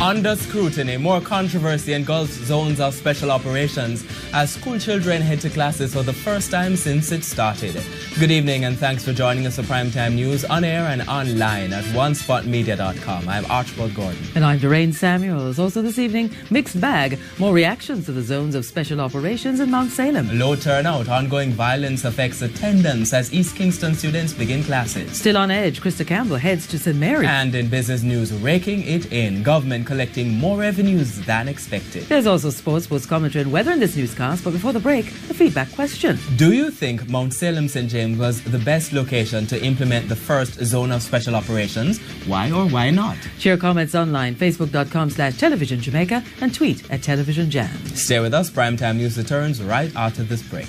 Under scrutiny, more controversy engulfs zones of special operations as school children head to classes for the first time since it started. Good evening and thanks for joining us for Primetime News on air and online at onespotmedia.com. I'm Archibald Gordon. And I'm Doreen Samuels. Also this evening, mixed bag. More reactions to the zones of special operations in Mount Salem. Low turnout. Ongoing violence affects attendance as East Kingston students begin classes. Still on edge, Krista Campbell heads to St. Mary. And in business news, raking it in. Government collecting more revenues than expected. There's also sports commentary and weather in this newscast, but before the break, the feedback question. Do you think Mount Salem St. James was the best location to implement the first zone of special operations? Why or why not? Share comments online, facebook.com/Television Jamaica and tweet at Television Jam. Stay with us. Primetime News returns right after this break.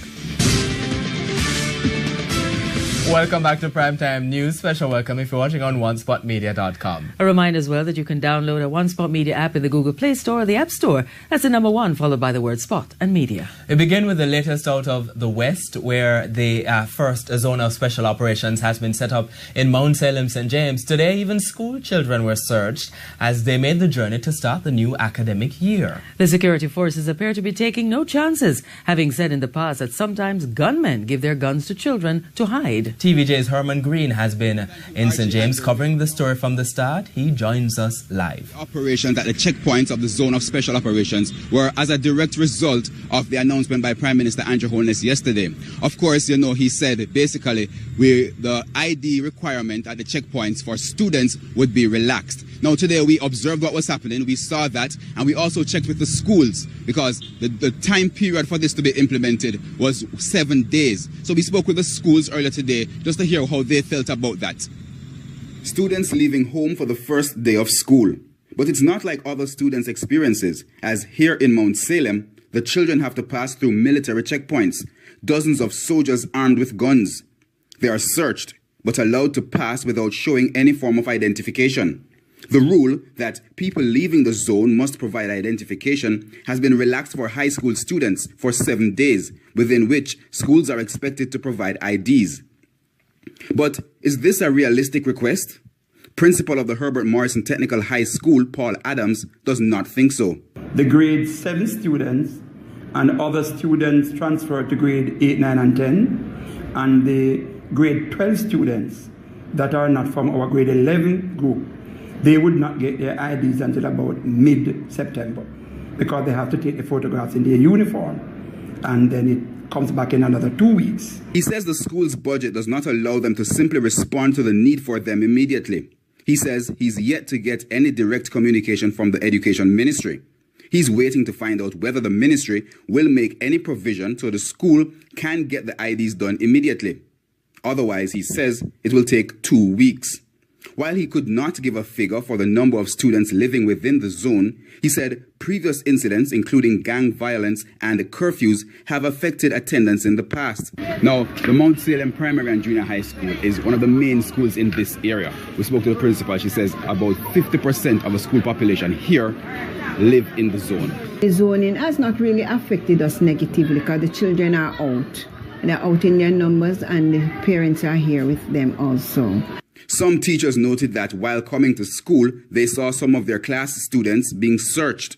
Welcome back to Primetime News. Special welcome if you're watching on onespotmedia.com. A reminder as well that you can download a One Spot Media app in the Google Play Store or the App Store. That's the number one, followed by the word Spot and Media. We begin with the latest out of the West, where the first zone of special operations has been set up in Mount Salem St. James. Today, even school children were searched as they made the journey to start the new academic year. The security forces appear to be taking no chances, having said in the past that sometimes gunmen give their guns to children to hide. TVJ's Herman Green has been in St. James covering the story from the start. He joins us live. Operations at the checkpoints of the zone of special operations were as a direct result of the announcement by Prime Minister Andrew Holness yesterday. Of course, you know, he said basically the ID requirement at the checkpoints for students would be relaxed. Now today we observed what was happening, we saw that, and we also checked with the schools because the time period for this to be implemented was 7 days. So we spoke with the schools earlier today just to hear how they felt about that. Students leaving home for the first day of school. But it's not like other students' experiences, as here in Mount Salem, the children have to pass through military checkpoints, dozens of soldiers armed with guns. They are searched, but allowed to pass without showing any form of identification. The rule that people leaving the zone must provide identification has been relaxed for high school students for 7 days, within which schools are expected to provide IDs. But is this a realistic request? Principal of the Herbert Morrison Technical High School, Paul Adams, does not think so. The grade 7 students and other students transferred to grade 8, 9, and 10, and the grade 12 students that are not from our grade 11 group, they would not get their IDs until about mid-September because they have to take the photographs in their uniform, and then it comes back in another 2 weeks. He says the school's budget does not allow them to simply respond to the need for them immediately. He says he's yet to get any direct communication from the Education Ministry. He's waiting to find out whether the ministry will make any provision so the school can get the IDs done immediately. Otherwise, he says it will take 2 weeks. While he could not give a figure for the number of students living within the zone, he said previous incidents, including gang violence and curfews, have affected attendance in the past. Now, the Mount Salem Primary and Junior High School is one of the main schools in this area. We spoke to the principal. She says about 50% of the school population here live in the zone. The zoning has not really affected us negatively because the children are out. They're out in their numbers and the parents are here with them also. Some teachers noted that while coming to school, they saw some of their class students being searched.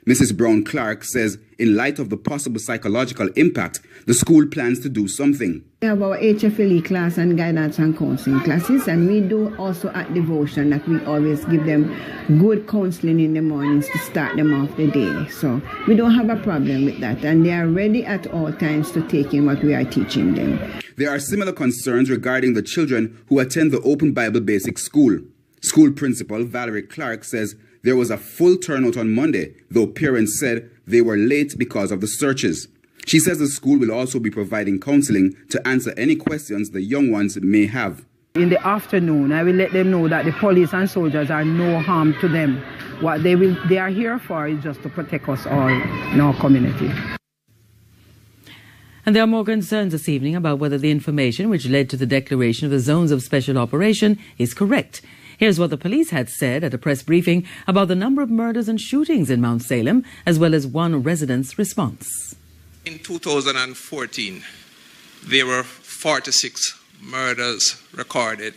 Mrs. Brown-Clark says in light of the possible psychological impact, the school plans to do something. We have our HFLE class and guidance and counseling classes, and we do also at devotion that we always give them good counseling in the mornings to start them off the day. So we don't have a problem with that, and they are ready at all times to take in what we are teaching them. There are similar concerns regarding the children who attend the Open Bible Basic School. School principal Valerie Clark says there was a full turnout on Monday, though parents said they were late because of the searches. She says the school will also be providing counseling to answer any questions the young ones may have. In the afternoon, I will let them know that the police and soldiers are no harm to them. What they are here for is just to protect us all in our community. And there are more concerns this evening about whether the information which led to the declaration of the zones of special operation is correct. Here's what the police had said at a press briefing about the number of murders and shootings in Mount Salem, as well as one resident's response. In 2014, there were 46 murders recorded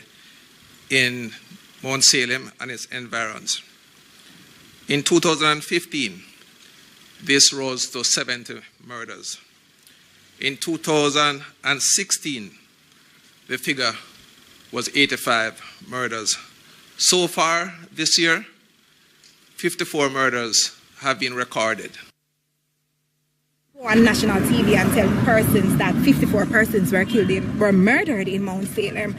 in Mount Salem and its environs. In 2015, this rose to 70 murders. In 2016, the figure was 85 murders. So far this year, 54 murders have been recorded. On national TV and tell persons that 54 persons were murdered in Mount Salem.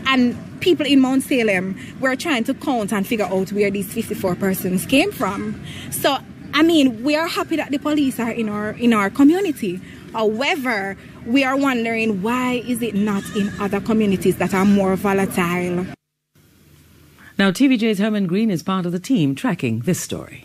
And people in Mount Salem were trying to count and figure out where these 54 persons came from. So, I mean, we are happy that the police are in our community. However, we are wondering, why is it not in other communities that are more volatile? Now, TVJ's Herman Green is part of the team tracking this story.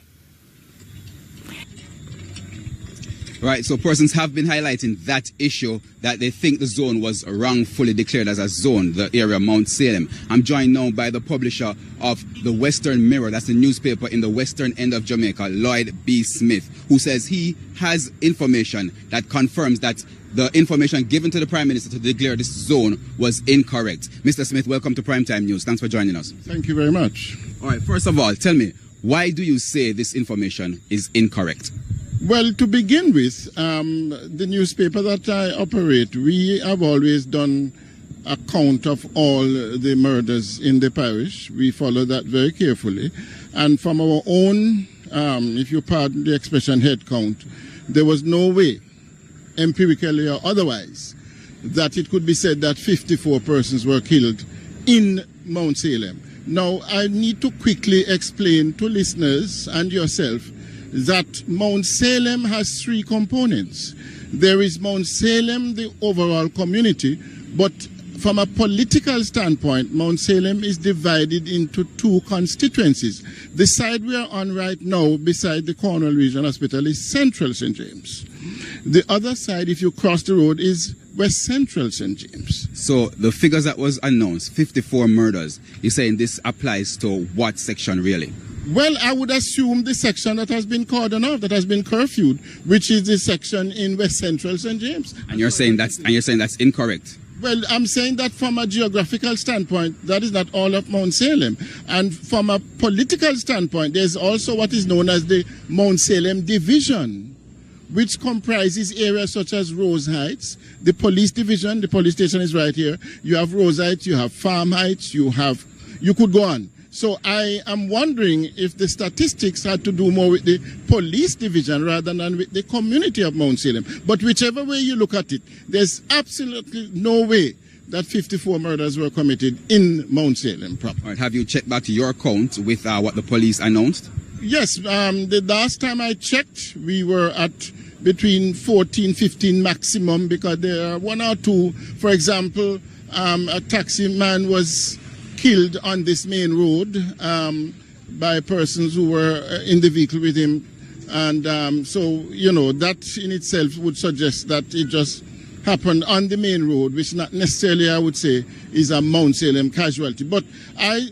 Right, so persons have been highlighting that issue, that they think the zone was wrongfully declared as a zone, the area of Mount Salem. I'm joined now by the publisher of the Western Mirror, that's the newspaper in the western end of Jamaica, Lloyd B. Smith, who says he has information that confirms that the information given to the Prime Minister to declare this zone was incorrect. Mr. Smith, welcome to Primetime News. Thanks for joining us. Thank you very much. All right, first of all, tell me, why do you say this information is incorrect? Well, to begin with, the newspaper that I operate, we have always done a count of all the murders in the parish. We follow that very carefully. And from our own, if you pardon the expression, head count, there was no way, empirically or otherwise, that it could be said that 54 persons were killed in Mount Salem. Now, I need to quickly explain to listeners and yourself that Mount Salem has three components. There is Mount Salem, the overall community, but from a political standpoint, Mount Salem is divided into two constituencies. The side we are on right now, beside the Cornwall Regional Hospital, is Central St. James. The other side, if you cross the road, is West Central St. James. So the figures that was announced, 54 murders, you're saying this applies to what section really? Well, I would assume the section that has been cordoned off, that has been curfewed, which is the section in West Central St. James. And you're saying that's incorrect? Well, I'm saying that from a geographical standpoint, that is not all of Mount Salem. And from a political standpoint, there's also what is known as the Mount Salem Division, which comprises areas such as Rose Heights, the police division, the police station is right here. You have Rose Heights, you have Farm Heights, you could go on. So I am wondering if the statistics had to do more with the police division rather than with the community of Mount Salem. But whichever way you look at it, there's absolutely no way that 54 murders were committed in Mount Salem proper. All right, have you checked back to your count with what the police announced? Yes, the last time I checked, we were at between 14, 15 maximum, because there are one or two. For example, a taxi man was killed on this main road by persons who were in the vehicle with him. And so, you know, that in itself would suggest that it just happened on the main road, which not necessarily, I would say, is a Mount Salem casualty. But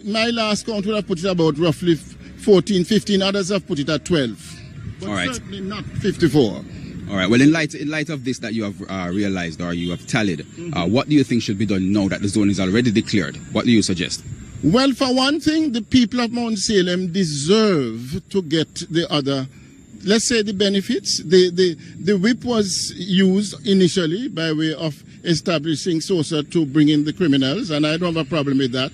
my last count would have put it about roughly 14, 15. Others have put it at 12. But all right, certainly not 54. All right. Well, in light of this that you have realized or you have tallied, what do you think should be done now that the zone is already declared? What do you suggest? Well, for one thing, the people of Mount Salem deserve to get the other, let's say, the benefits. The whip was used initially by way of establishing SOSA to bring in the criminals, and I don't have a problem with that.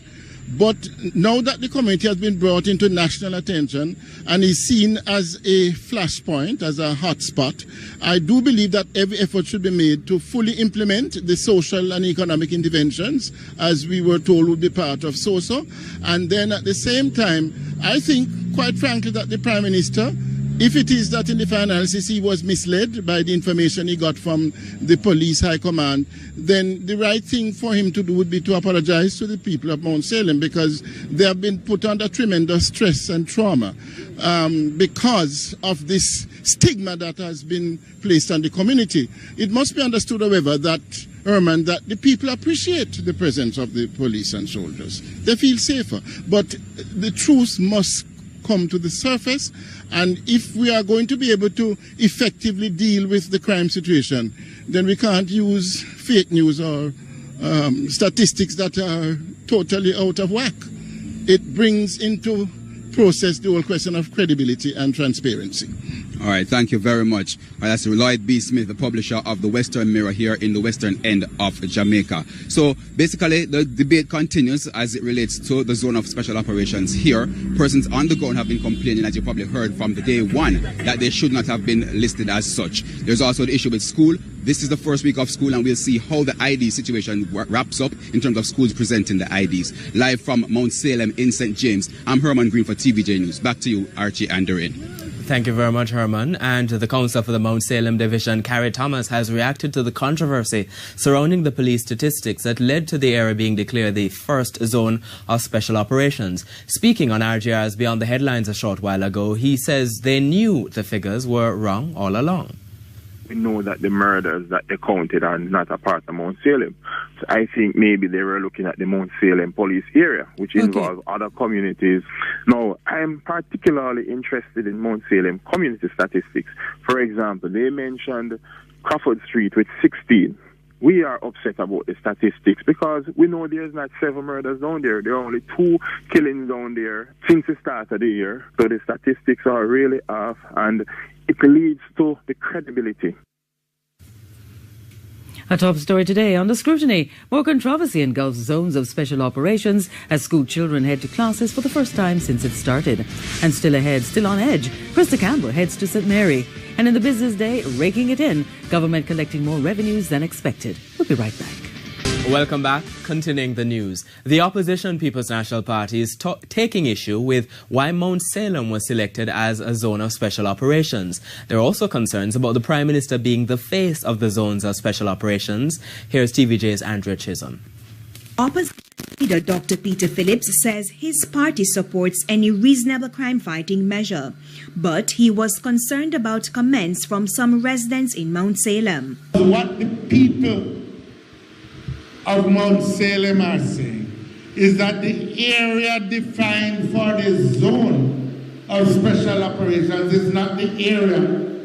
But now that the community has been brought into national attention and is seen as a flashpoint, as a hotspot, I do believe that every effort should be made to fully implement the social and economic interventions, as we were told would be part of SOSA. And then at the same time, I think, quite frankly, that the Prime Minister, if it is that in the final analysis he was misled by the information he got from the police high command, then the right thing for him to do would be to apologize to the people of Mount Salem, because they have been put under tremendous stress and trauma because of this stigma that has been placed on the community. It must be understood, however, that Herman, that the people appreciate the presence of the police and soldiers. They feel safer. But the truth must come to the surface, and if we are going to be able to effectively deal with the crime situation, then we can't use fake news or statistics that are totally out of whack. It brings into process the whole question of credibility and transparency. All right, thank you very much. That's Lloyd B. Smith, the publisher of the Western Mirror here in the western end of Jamaica. So basically, the debate continues as it relates to the zone of special operations here. Persons on the ground have been complaining, as you probably heard from the day one, that they should not have been listed as such. There's also the issue with school. This is the first week of school, and we'll see how the ID situation wraps up in terms of schools presenting the IDs. Live from Mount Salem in St. James, I'm Herman Green for TVJ News. Back to you, Archie and Doreen. Thank you very much, Herman. And the Council for the Mount Salem Division, Carrie Thomas, has reacted to the controversy surrounding the police statistics that led to the area being declared the first zone of special operations. Speaking on RGR's Beyond the Headlines a short while ago, he says they knew the figures were wrong all along. We know that the murders that they counted are not a part of Mount Salem. So I think maybe they were looking at the Mount Salem police area, which involves other communities. Now, I'm particularly interested in Mount Salem community statistics. For example, they mentioned Crawford Street with 16. We are upset about the statistics because we know there's not 7 murders down there. There are only 2 killings down there since the start of the year. So the statistics are really off, and it leads to the credibility. A top story today under scrutiny. More controversy engulfs zones of special operations as school children head to classes for the first time since it started. And still ahead, still on edge, Krista Campbell heads to St. Mary. And in the business day, raking it in, government collecting more revenues than expected. We'll be right back. Welcome back. Continuing the news. The opposition People's National Party is taking issue with why Mount Salem was selected as a zone of special operations. There are also concerns about the Prime Minister being the face of the zones of special operations. Here's TVJ's Andrea Chisholm. Opposition leader Dr. Peter Phillips says his party supports any reasonable crime-fighting measure, but he was concerned about comments from some residents in Mount Salem. What the people of Mount Salem are saying is that the area defined for the zone of special operations is not the area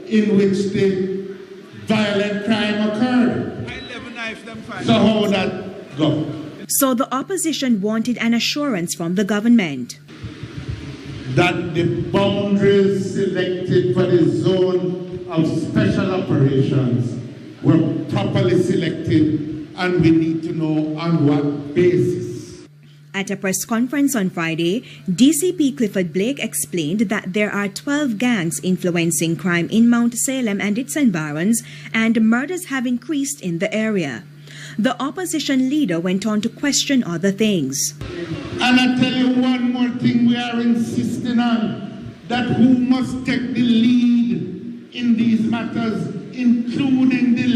in which the violent crime occurred. So how would that go? So the opposition wanted an assurance from the government that the boundaries selected for the zone of special operations were properly selected, and we need to know on what basis. At a press conference on Friday, DCP Clifford Blake explained that there are 12 gangs influencing crime in Mount Salem and its environs, and murders have increased in the area. The opposition leader went on to question other things. And I tell you one more thing we are insisting on, that who must take the lead in these matters, including the